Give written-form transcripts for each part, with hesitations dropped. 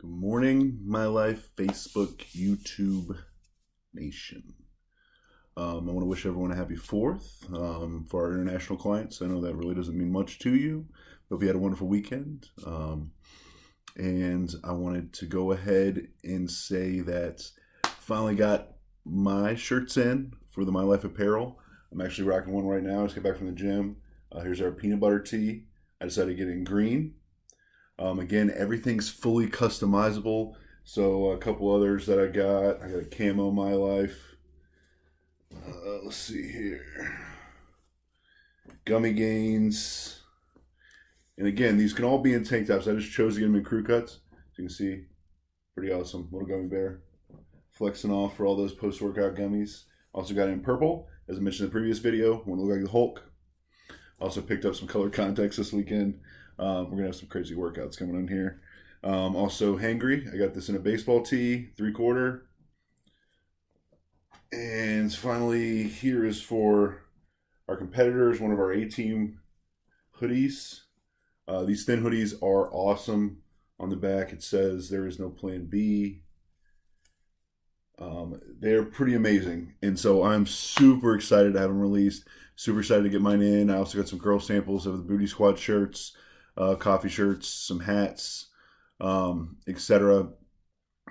Good morning, my life, Facebook, YouTube nation. I want to wish everyone a happy 4th for our international clients. I know that really doesn't mean much to you. Hope you had a wonderful weekend. And I wanted to go ahead and say that finally got my shirts in for the My Life apparel. I'm actually rocking one right now. I just got back from the gym. Here's our peanut butter tee. I decided to get it in green. Again, everything's fully customizable. So a couple others that I got a camo My Life. Let's see here. Gummy Gains. And again, these can all be in tank tops. I just chose to get them in crew cuts. As you can see, pretty awesome. Little gummy bear. Flexing off for all those post-workout gummies. Also got it in purple. As I mentioned in the previous video, want to look like the Hulk. Also picked up some colored contacts this weekend. We're going to have some crazy workouts coming in here. Also, Hangry. I got this in a baseball tee, 3/4. And finally, here is for our competitors, one of our A-Team hoodies. These thin hoodies are awesome. On the back, it says, "There is no plan B." They're pretty amazing. And so I'm super excited to have them released. Super excited to get mine in. I also got some girl samples of the Booty Squad shirts. Coffee shirts, some hats, etc.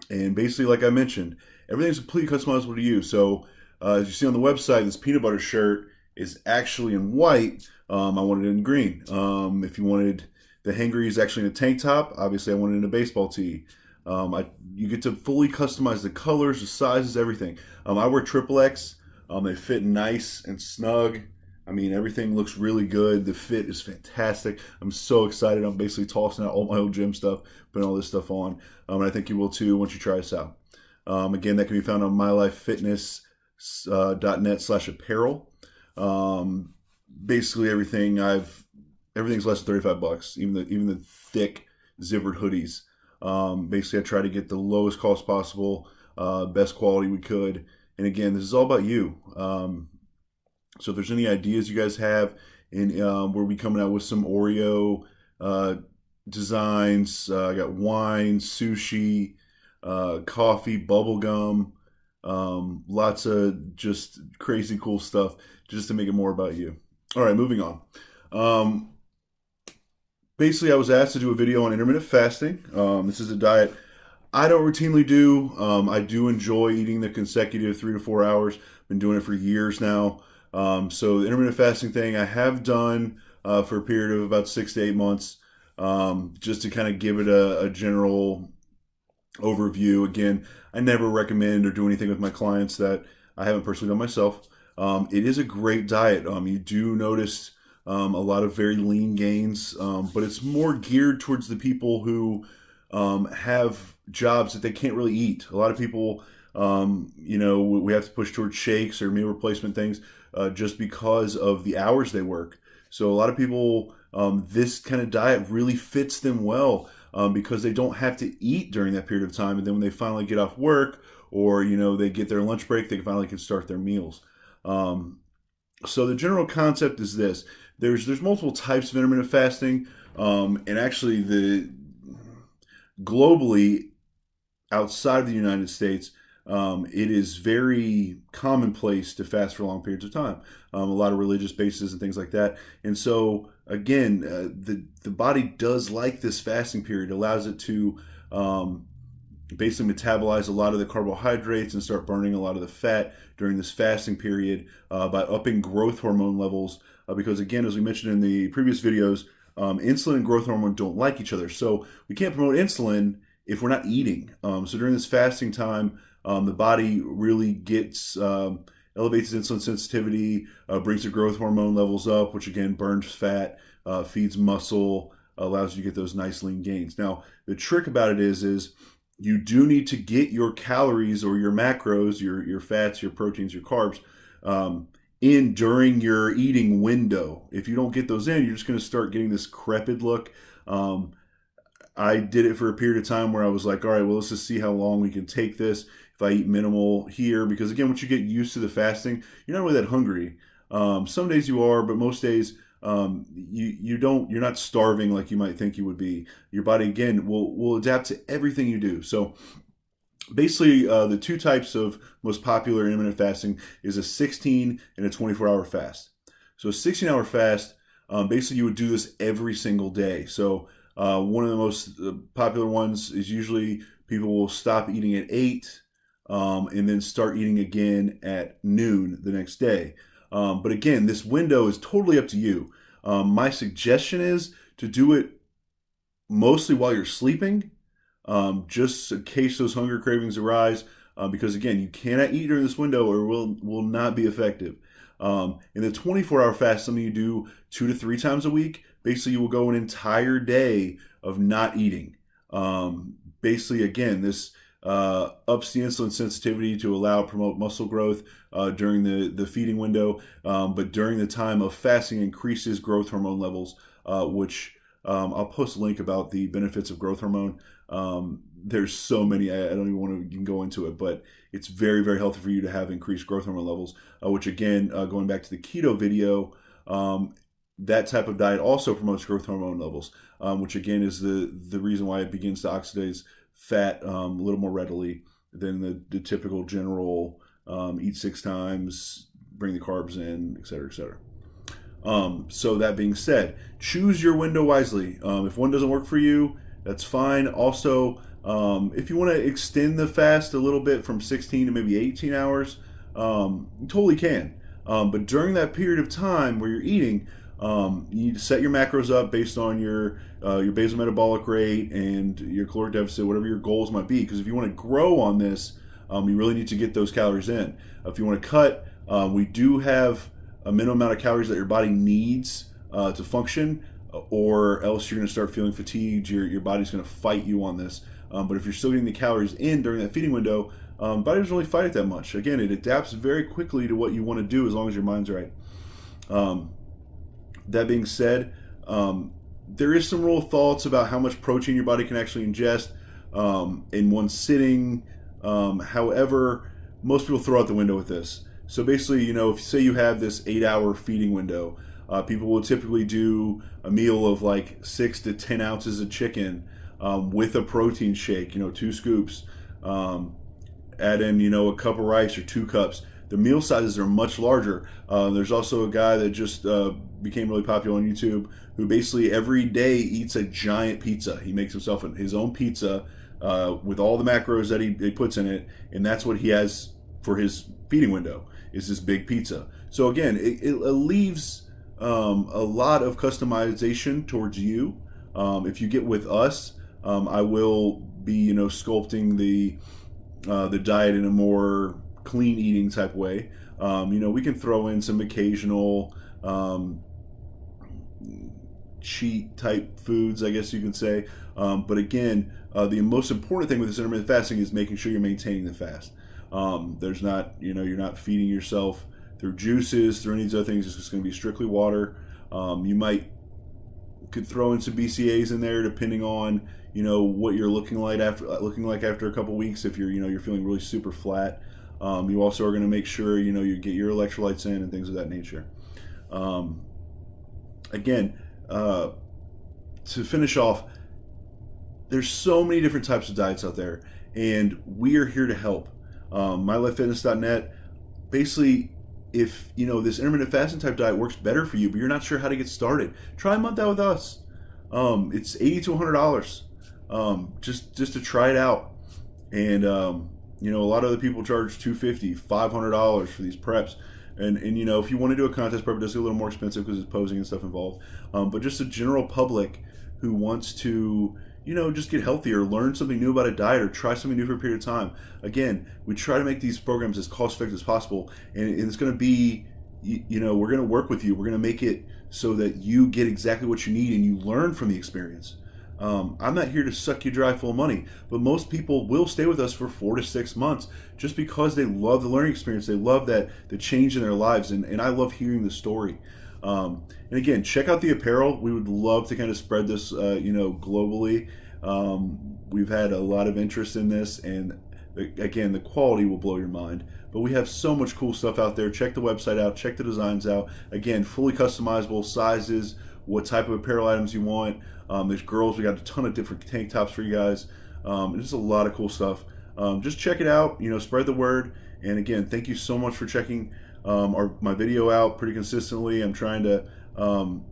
And basically, like I mentioned, everything's completely customizable to you. So as you see on the website, this peanut butter shirt is actually in white. I wanted it in green. If you wanted the Hangry is actually in a tank top. Obviously, I wanted it in a baseball tee. You get to fully customize the colors, the sizes, everything. I wear XXX. They fit nice and snug. I mean, everything looks really good. The fit is fantastic. I'm so excited. I'm basically tossing out all my old gym stuff, putting all this stuff on. And I think you will too once you try this out. Again, that can be found on mylifefitness.net/apparel. Basically, everything's less than $35. Even the thick zippered hoodies. Basically, I try to get the lowest cost possible, best quality we could. And again, this is all about you. So if there's any ideas you guys have, and we'll be coming out with some Oreo designs. I got wine, sushi, coffee, bubble gum, lots of just crazy cool stuff just to make it more about you. All right, moving on. Basically, I was asked to do a video on intermittent fasting. This is a diet I don't routinely do. I do enjoy eating the consecutive 3 to 4 hours. Been doing it for years now. So the intermittent fasting thing I have done for a period of about 6 to 8 months, just to kind of give it a general overview. Again, I never recommend or do anything with my clients that I haven't personally done myself. It is a great diet. You do notice a lot of very lean gains, but it's more geared towards the people who have jobs that they can't really eat. A lot of people, we have to push towards shakes or meal replacement things just because of the hours they work. So a lot of people, this kind of diet really fits them well because they don't have to eat during that period of time. And then when they finally get off work or, they get their lunch break, they finally can start their meals. So the general concept is this. There's multiple types of intermittent fasting. And actually globally, outside of the United States, it is very commonplace to fast for long periods of time. A lot of religious bases and things like that. And so, again, the body does like this fasting period. It allows it to basically metabolize a lot of the carbohydrates and start burning a lot of the fat during this fasting period by upping growth hormone levels. Because, again, as we mentioned in the previous videos, insulin and growth hormone don't like each other. So we can't promote insulin if we're not eating. So during this fasting time, the body really elevates insulin sensitivity, brings the growth hormone levels up, which again burns fat, feeds muscle, allows you to get those nice lean gains. Now, the trick about it is you do need to get your calories or your macros, your fats, your proteins, your carbs, in during your eating window. If you don't get those in, you're just going to start getting this crepid look. I did it for a period of time where I was like, all right, well, let's just see how long we can take this if I eat minimal here. Because, again, once you get used to the fasting, you're not really that hungry. Some days you are, but most days you're not starving like you might think you would be. Your body again will adapt to everything you do. So basically, the two types of most popular intermittent fasting is a 16 and a 24-hour fast. So a 16-hour fast, basically you would do this every single day. So one of the most popular ones is usually people will stop eating at 8 and then start eating again at noon the next day. But again, this window is totally up to you. My suggestion is to do it mostly while you're sleeping, just in case those hunger cravings arise. Because again, you cannot eat during this window or will not be effective. In the 24-hour fast, something you do 2 to 3 times a week. Basically, you will go an entire day of not eating. Basically, again, this ups the insulin sensitivity to promote muscle growth during the feeding window, but during the time of fasting increases growth hormone levels, which I'll post a link about the benefits of growth hormone. There's so many, I don't even want to go into it, but it's very, very healthy for you to have increased growth hormone levels, which again, going back to the keto video, that type of diet also promotes growth hormone levels, which again is the reason why it begins to oxidize fat a little more readily than the typical general eat 6 times, bring the carbs in, et cetera, et cetera. So that being said, choose your window wisely. If one doesn't work for you, that's fine. Also, if you want to extend the fast a little bit from 16 to maybe 18 hours, you totally can. But during that period of time where you're eating, you need to set your macros up based on your basal metabolic rate and your caloric deficit, whatever your goals might be. Because if you want to grow on this, you really need to get those calories in. If you want to cut, we do have a minimum amount of calories that your body needs to function, or else you're going to start feeling fatigued. Your body's going to fight you on this. But if you're still getting the calories in during that feeding window, body doesn't really fight it that much. Again, it adapts very quickly to what you want to do as long as your mind's right. That being said, there is some rule of thoughts about how much protein your body can actually ingest in one sitting. However, most people throw out the window with this. So basically, if say you have this 8-hour feeding window, people will typically do a meal of like 6 to 10 ounces of chicken with a protein shake, 2 scoops. Add in, a cup of rice or 2 cups. The meal sizes are much larger. There's also a guy that just became really popular on YouTube who basically every day eats a giant pizza. He makes himself his own pizza with all the macros that he puts in it, and that's what he has for his feeding window, is this big pizza. So again, it leaves a lot of customization towards you. If you get with us, I will be sculpting the diet in a more clean eating type way. We can throw in some occasional cheat type foods, I guess you can say. But again, the most important thing with this intermittent fasting is making sure you're maintaining the fast. There's not, you're not feeding yourself through juices, through any of these other things. It's just going to be strictly water. You could throw in some BCAAs in there, depending on what you're looking like after a couple weeks. If you're feeling really super flat, you also are going to make sure you get your electrolytes in and things of that nature. Again, to finish off, there's so many different types of diets out there, and we are here to help. MyLifeFitness.net. Basically, if this intermittent fasting type diet works better for you, but you're not sure how to get started, try a month out with us. It's $80 to $100 just to try it out. And a lot of other people charge $250, $500 for these preps. And if you want to do a contest prep, it does get a little more expensive because it's posing and stuff involved. But just a general public who wants to just get healthier, learn something new about a diet, or try something new for a period of time. Again, we try to make these programs as cost effective as possible, and it's going to be, we're going to work with you. We're going to make it so that you get exactly what you need and you learn from the experience. I'm not here to suck you dry full of money, but most people will stay with us for 4 to 6 months just because they love the learning experience. They love the change in their lives, and I love hearing the story. And again, check out the apparel. We would love to kind of spread this, globally. We've had a lot of interest in this, and again, the quality will blow your mind. But we have so much cool stuff out there. Check the website out, check the designs out. Again, fully customizable sizes, what type of apparel items you want. There's girls, we got a ton of different tank tops for you guys. There's a lot of cool stuff. Just check it out, spread the word. And again, thank you so much for checking my video out pretty consistently. I'm trying to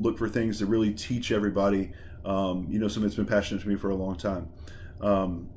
look for things to really teach everybody, something that's been passionate to me for a long time.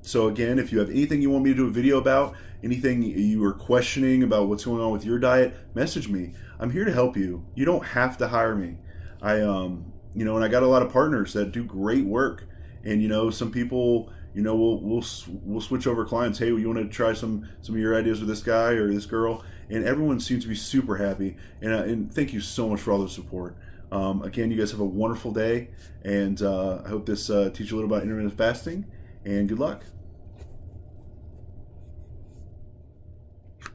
So again, if you have anything you want me to do a video about, anything you are questioning about what's going on with your diet, message me. I'm here to help you. You don't have to hire me. And I got a lot of partners that do great work. And some people, we'll switch over clients. Hey, you want to try some of your ideas with this guy or this girl? And everyone seems to be super happy. And thank you so much for all the support. Again, you guys have a wonderful day, and I hope this teaches you a little about intermittent fasting. And good luck.